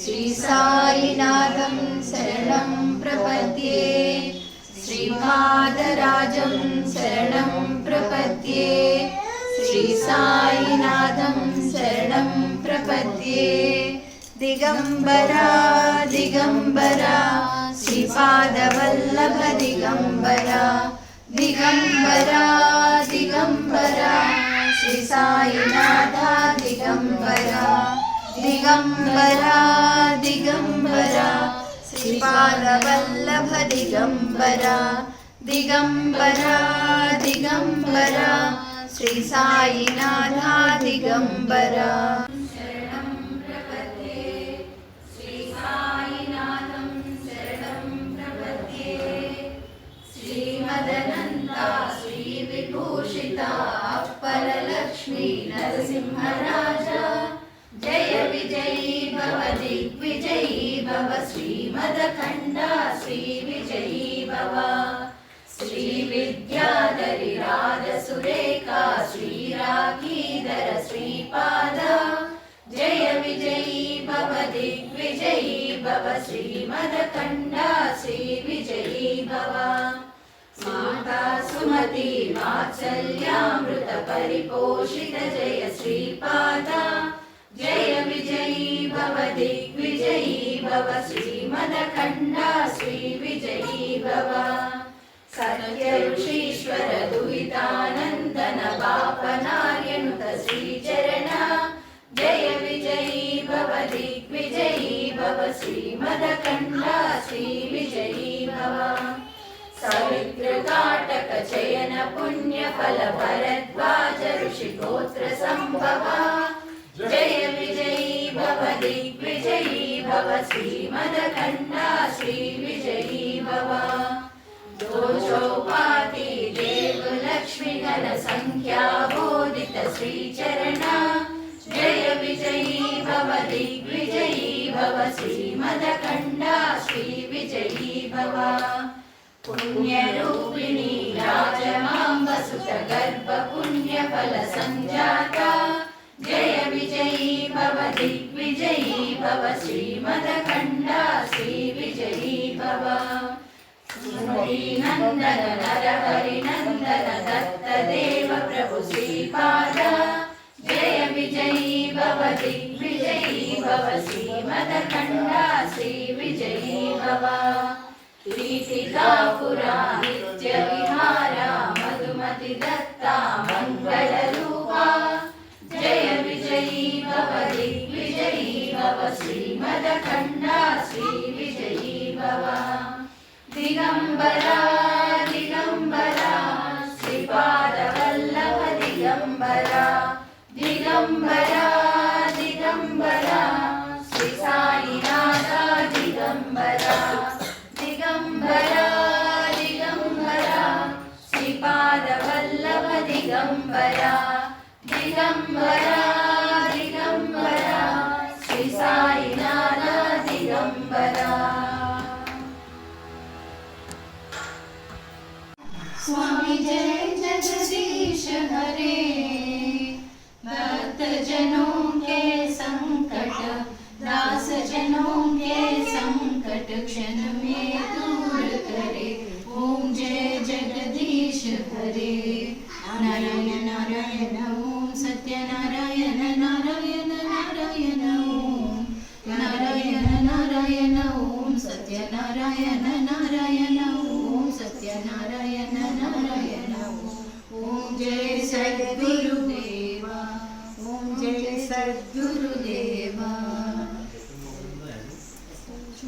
श्री साईनाथं शरणं प्रपद्ये श्रीपादराजं शरणं प्रपद्ये श्री साईनाथं शरणं प्रपद्ये दिगंबरा दिगंबरा श्रीपादवल्लभ दिगंबरा दिगंबरा दिगंबरा श्री साईनाथा दिगंबरा दिगंबरा दिगंबरा श्रीपादवल्लभ दिगंबरा दिगंबरा दिगंबरा श्री साईनाथा दिगंबरा शरणं प्रपद्ये श्री साईनाथं शरणं प्रपद्ये श्रीमदनन्ता श्रीविभूषिता अपरलक्ष्मी नरसिंहराजा जय विजयी भव दिग्विजयी भव श्रीमदखण्डा श्रीविजयी भव श्रीविद्याधरी राजसुरेखा श्रीराखीधर श्रीपादा जय विजयी भव दिग्विजयी भव श्रीमदखण्डा श्रीविजयी भव माता सुमति वात्सल्यामृत परिपोषित जय श्रीपादा जय विजयी भव दिग्विजयी भव श्रीमदखण्डा श्रीविजयी भव सत्य ऋषीश्वर दुहितानन्दन पापनार्यनुत श्रीचरण जय विजयी भव दिग्विजयी भव श्रीमदखण्डा श्रीविजयी भव सवितृकाटक चयन पुण्यफल भरद्वाज ऋषिगोत्र संभव जय विजयी भव दिग्विजयी भव श्रीमदखण्डा श्रीविजयी भव दोषोपाति देव लक्ष्मी गण संख्या बोधित श्रीचरण जय विजयी भव दिग्विजयी भव श्रीमदखण्डा श्रीविजयी भव पुण्यरूपिणी राजमाम्ब सुत गर्भ पुण्यफल संजाता जय विजयी भव दिग्विजयी भव श्रीमदखण्डा श्रीविजयी भव नंदन नरहरि नंदन दत्त देव प्रभु श्रीपादा जय विजयी भव दिग्विजयी भव श्रीमदखण्डा श्रीविजयी भव कीर्तिकापुरा नित्य विहारा मधुमति दत्ता मंगल रूपा जय विजयी भव दिग्विजयी भव श्रीमदखण्डा श्रीविजयी भव दिगंबरा दिगंबरा श्रीपादवल्लभ दिगंबरा दिगंबरा दिगंबरा श्री साईनाथा दिगंबरा दिगंबरा दिगंबरा श्रीपादवल्लभ दिगंबरा दिगंबरा दिगंबरा श्री साईनाथा दिगंबरा स्वामी जय जगदीश हरे भक्त जनों के संकट दास जनों के संकट क्षण में दूर करे ओम जय जगदीश हरे नारायण नारायण ओम सत्यनारायण नारायण नारायण ओम नारायण नारायण ओम सत्यनारायण नारायण ओम सत्यनारायण नारायण ओम जय सद्गुरुदेवा ओम जय सद्गुरुदेवा